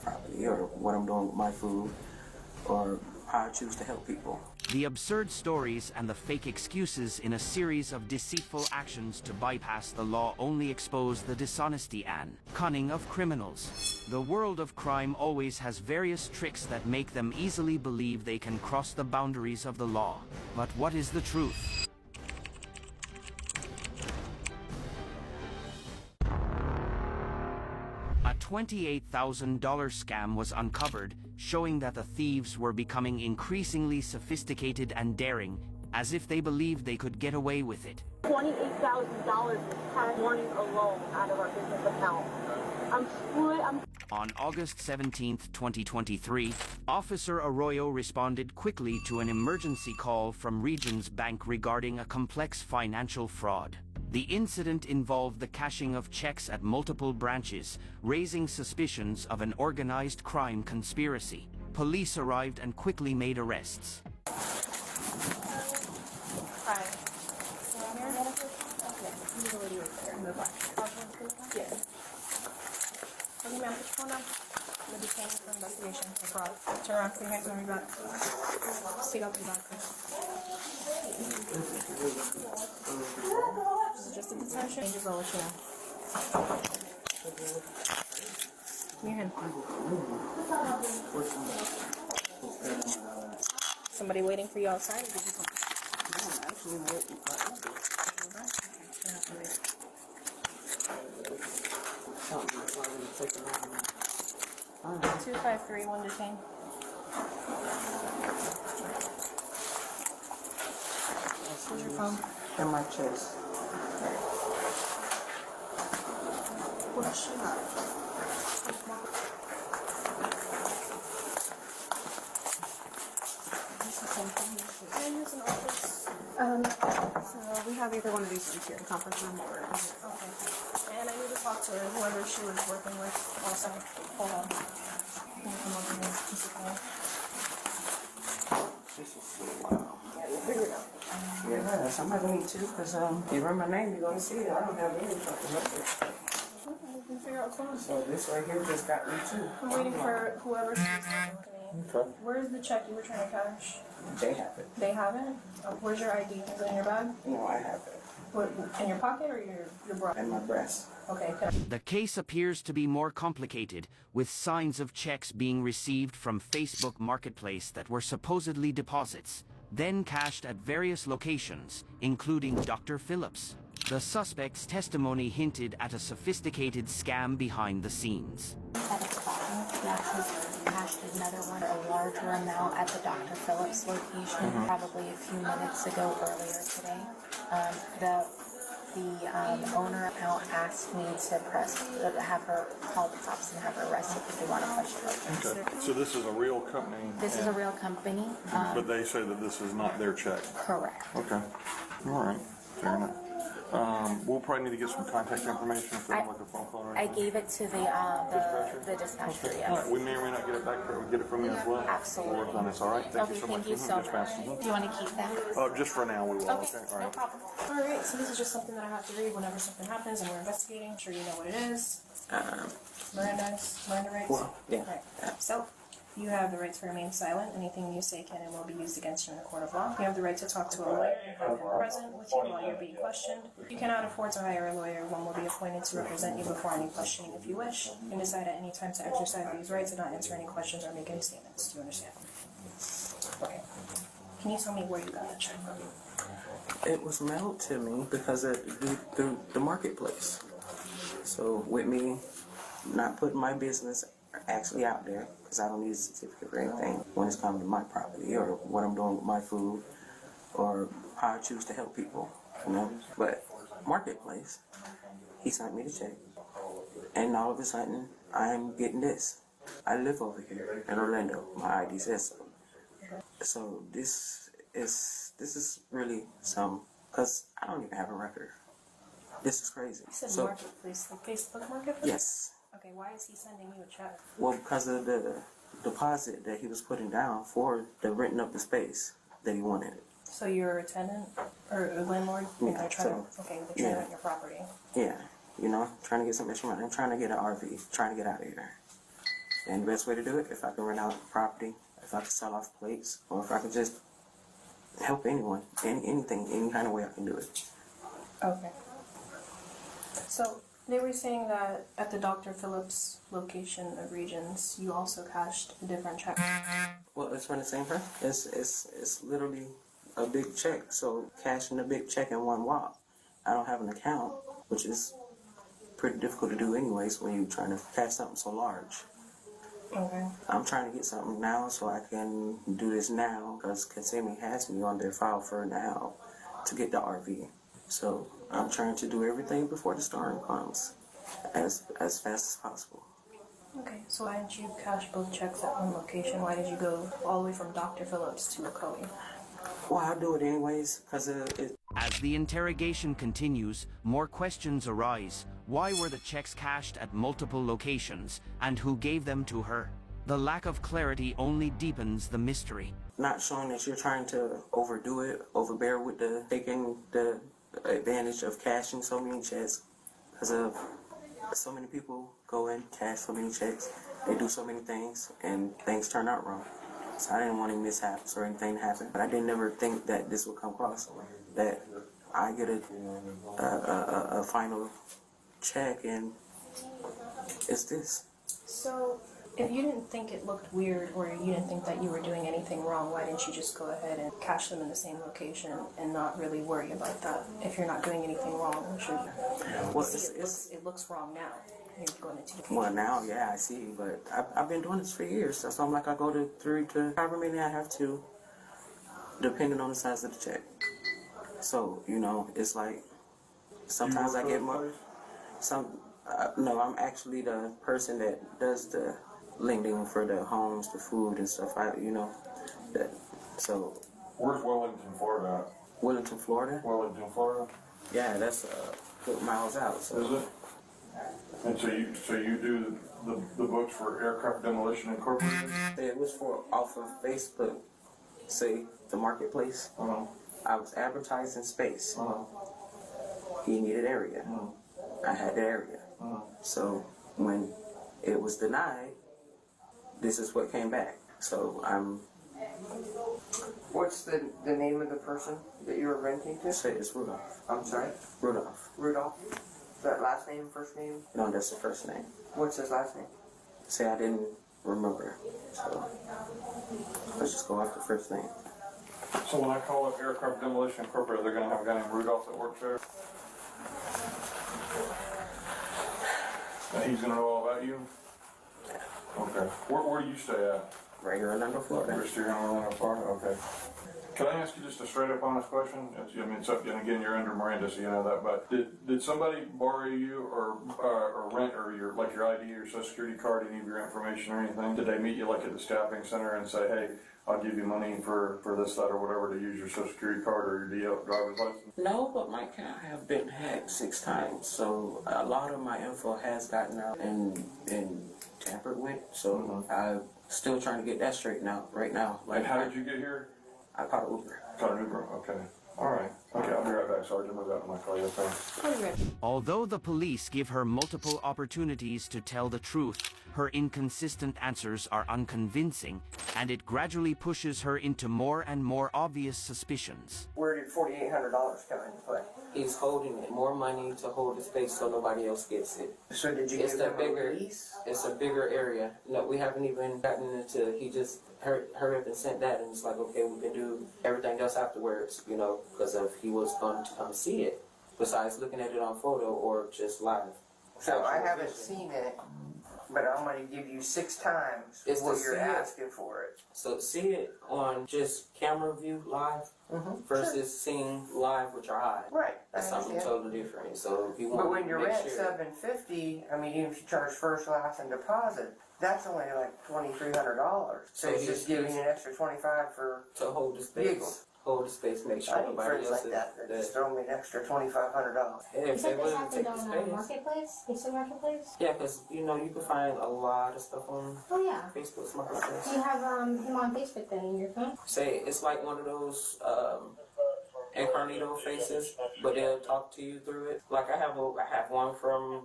Property, or what I'm doing with my food, or how I choose to help people. The absurd stories and the fake excuses in a series of deceitful actions to bypass the law only expose the dishonesty and cunning of criminals. The world of crime always has various tricks that make them easily believe they can cross the boundaries of the law. But what is the truth? A $28,000 scam was uncovered, showing that the thieves were becoming increasingly sophisticated and daring, as if they believed they could get away with it. $28,000 is cash warning alone out of our business account. On August 17, 2023, Officer Arroyo responded quickly to an emergency call from Regions Bank regarding a complex financial fraud. The incident involved the cashing of checks at multiple branches, raising suspicions of an organized crime conspiracy. Police arrived and quickly made arrests. Hi. Okay, ma'am, put your phone down. I'm going to detain you for investigation for fraud. Turn around, put your hands on your back. Stick out your back, please. This is just a detention. Changes, I'll let you know. Give me your hand. Somebody waiting for you outside? Or did you come? Actually, Alright. 2531 detained. Where's your phone? in my chest. What is she got? Can I use an office? So we have either one of these ones here, the conference room or in here. Okay. And I need to talk to whoever she was working with also. Hold on. Can you come over here? Just a second. This is so wow. Yeah, we'll figure it out. Yeah, somebody need to, because you run my name, you're going to see it. I don't have any fucking record. We can figure out what's going on. So this right here just got me too. I'm waiting for whoever she's talking to me. Okay. Where's the check you were trying to cash? They have it. They have it? Where's your ID? Is it in your bag? No, I have it. What, in your pocket or your bra? In my breast. Okay, The case appears to be more complicated, with signs of checks being received from Facebook Marketplace that were supposedly deposits, then cashed at various locations, including Dr. Phillips. The suspect's testimony hinted at a sophisticated scam behind the scenes. At a spot, we actually cashed another one, a larger amount at the Dr. Phillips location, probably a few minutes ago earlier today. The owner account asked me to have her call the cops and have her arrested if they want to question her. Okay, so this is a real company? This is a real company. But they say that this is not their check? Correct. Okay, all right, fair enough. We'll probably need to get some contact information if they have like a phone call or I anything. gave it to the dispatcher, All yes. right, we may or may not get it back, but we'll get it from you as well. Absolutely. We'll work on this, all right? Thank Okay, you so much. thank you so Yes, much. ma'am. Do you want to keep that? Just for now, we will. Okay, All no right. problem. Alright, so this is just something that I have to read whenever something happens and we're investigating. I'm sure you know what it is. Miranda rights? Well, yeah. Right. So, you have the right to remain silent. Anything you say can and will be used against you in a court of law. You have the right to talk to a lawyer and have him present with you while you're being questioned. You cannot afford to hire a lawyer. One will be appointed to represent you before any questioning if you wish. You can decide at any time to exercise these rights and not answer any questions or make any statements. Do you understand? Okay. Can you tell me where you got that check from? It was mailed to me because of the marketplace. So with me not putting my business actually out there, because I don't need a certificate or anything when it's coming to my property or what I'm doing with my food or how I choose to help people, you know. But marketplace, he sent me the check, and all of a sudden I'm getting this. I live over here in Orlando. My ID says so. So this is really some, because I don't even have a record. This is crazy. You said So marketplace, like Facebook marketplace? yes. Okay, why is he sending you a check? Well, because of the deposit that he was putting down for the renting of the space that he wanted. So you're a tenant or a landlord? Yeah, They're trying to, okay, they're trying to rent your property. Yeah. you know, trying to get some extra money. I'm trying to get an RV, trying to get out of here. And the best way to do it, if I can rent out property, if I can sell off plates, or if I can just help anyone, anything, any kind of way I can do it. Okay. So they were saying that at the Dr. Phillips location of Regions, you also cashed a different check. Well, it's from the same person. It's literally a big check. So cashing a big check in one walk. I don't have an account, which is pretty difficult to do anyways when you're trying to cash something so large. Okay. I'm trying to get something now so I can do this now because Kissimmee has me on their file for now to get the RV. So I'm trying to do everything before the storm comes as fast as possible. Okay, so why didn't you cash both checks at one location? Why did you go all the way from Dr. Phillips to McCoy? Well, I'll do it anyways because it. As the interrogation continues, more questions arise. Why were the checks cashed at multiple locations, and who gave them to her? The lack of clarity only deepens the mystery. Not showing that you're trying to overdo it, overbear with the taking the advantage of cashing so many checks because of so many people go in, cash so many checks, they do so many things, and things turn out wrong. So I didn't want any mishaps or anything to happen, but I didn't ever think that this would come across, that I get a final check and it's this. So, if you didn't think it looked weird or you didn't think that you were doing anything wrong, why didn't you just go ahead and cash them in the same location and not really worry about that? If you're not doing anything wrong, Well, it looks wrong now. You're going into well, now, yeah, I see, but I've been doing this for years, so I'm like, I go to 3 to however many I have to, depending on the size of the check. So, you know, it's like, sometimes I get more, no, I'm actually the person that does the lending for the homes, the food and stuff, so. Where's Wellington, Florida at? Wellington, Florida? Wellington, Florida? Yeah, that's good miles out, so. Is it? And so you do the books for Aircraft Demolition Incorporated? It was off of Facebook, say, the marketplace. I was advertising space. He needed area. I had the area. So when it was denied, this is what came back. So I'm. What's the name of the person that you were renting to? Say it's Rudolph. I'm sorry? Rudolph. Rudolph? Is that last name, first name? No, that's the first name. What's his last name? Say I didn't remember. So let's just go off the first name. So when I call up Aircraft Demolition Incorporated, they're going to have a guy named Rudolph that works there? And he's going to know all about you? Okay. Where do you stay at? Right here in Orlando, Florida. You're still in Orlando, Florida? Okay. Can I ask you just a straight up honest question? I mean, and again, you're under Miranda, so you know that. But did somebody borrow you or rent or your ID or Social Security card, any of your information or anything? Did they meet you like at the staffing center and say, hey, I'll give you money for this, that, or whatever to use your Social Security card or your driver's license? No, but my account have been hacked 6 times, so a lot of my info has gotten out and tampered with. So I'm still trying to get that straightened out right now. And how did you get here? I caught an Uber. Caught an Uber. Okay. All right. Okay, I'll be right back, Sergeant. Move out of my car. Yes, thanks. Although the police give her multiple opportunities to tell the truth, her inconsistent answers are unconvincing, and it gradually pushes her into more and more obvious suspicions. Where did $4,800 come into play? He's holding it. More money to hold the space so nobody else gets it. So did you It's give the them a bigger. lease? It's a bigger area. No, we haven't even gotten into. He just hurry up and sent that, and it's like, okay, we can do everything else afterwards, because of he was going to come see it. Besides looking at it on photo or just live. So I haven't seen it, but I'm going to give you 6 times It's what to you're see it. asking for it. So see it on just camera view live versus seeing live with your eye. Right. I That's something understand. totally different. So if you want But when to you make rent sure $750, I mean, even if you charge first, last, and deposit, that's only like $2,300. So So it's he's- just giving you an extra $25 for. to hold the space, Vehicle. hold the space, make sure I need nobody friends else like that that just throw me an extra $2,500. Hey, You if they said this willing to happened take the on space. Marketplace? Pixel Marketplace? Yeah, because you can find a lot of stuff on Oh yeah. Facebook's Do marketplace. you have him on Facebook then in your phone? Say it's like one of those incognito faces, but they'll talk to you through it. Like I have one from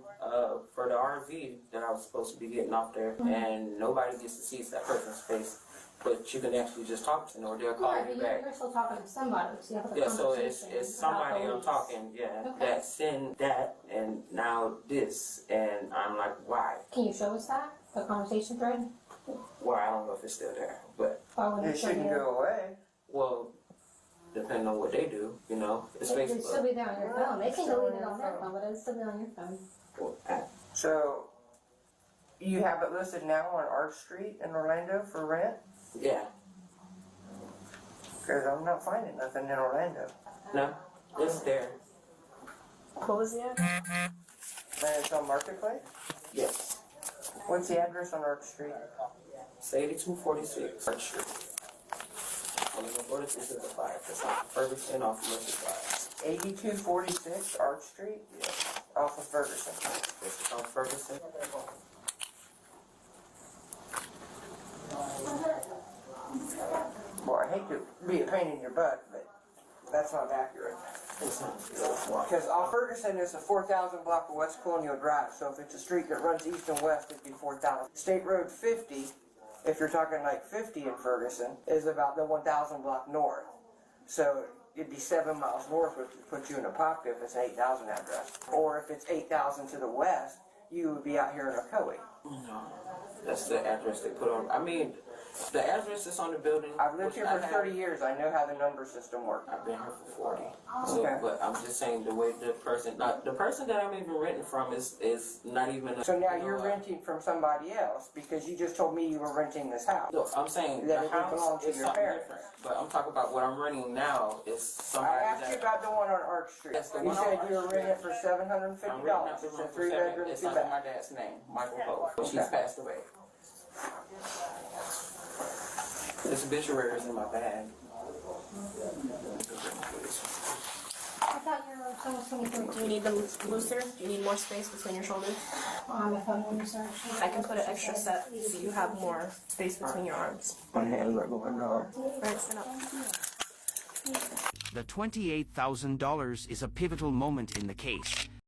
for the RV that I was supposed to be getting off there, and nobody gets to see that person's face. But you can actually just talk to them, or they'll call Yeah, you but back. you're still talking to somebody. So you have a Yeah, so conversation it's about somebody the I'm lease. talking, yeah, Okay. that send that, and now this, and I'm like, why? Can you show us that? The conversation thread? Well, I don't know if it's still there, but Or when It you show shouldn't you- go away. well, depending on what they do, you know, it's It would still Facebook. be there on your phone. They can delete it on their phone, but it'll still be on your phone. Well, So, you have it listed now on Arch Street in Orlando for rent? yeah, Because I'm not finding nothing in Orlando. no, it's there. What was the ad? And it's on Marketplace? Yes, What's the address on Arch Street? it's 8246 Arch Street. I'm gonna go to this is the fire, because I'm Ferguson off of Mercy Drive. 8246 Arch Street? Off of Ferguson. This is on Ferguson. Well, I hate to be a pain in your butt, but that's not accurate. It's not. Because off Ferguson is a 4,000 block of West Colonial Drive, so if it's a street that runs east and west, it'd be 4,000. State Road 50, if you're talking like 50 in Ferguson, is about the 1,000 block north. So it'd be 7 miles north, which would put you in Apopka if it's an 8,000 address. Or if it's 8,000 to the west, you would be out here in Ocoee. No, that's the address they put on. I mean, the address that's on the building. I've lived which here I for have- 30 years. I know how the number system works. I've been here for 40. So, Okay. but I'm just saying the way the person that I'm even renting from is not even. So now you're renting from somebody else because you just told me you were renting this house. Look, I'm saying That the it would belong house to is your something parents. different. But I'm talking about what I'm renting now is I somebody asked you that. about the one on Arch Street. Yes, the You one on said Arch you were renting it for I'm renting $750. out the It's room a for 3 seven. bedroom, It's 2 under my bath. dad's name, Michael Pope. But she's Okay. passed away. This obituary is in my bag. I thought you were almost 23. Do you need them looser? Do you need more space between your shoulders? On my phone when you search. I can put an extra set so you have more space between your arms. My hands are going down. Alright, stand up. The $28,000 is a pivotal moment in the case,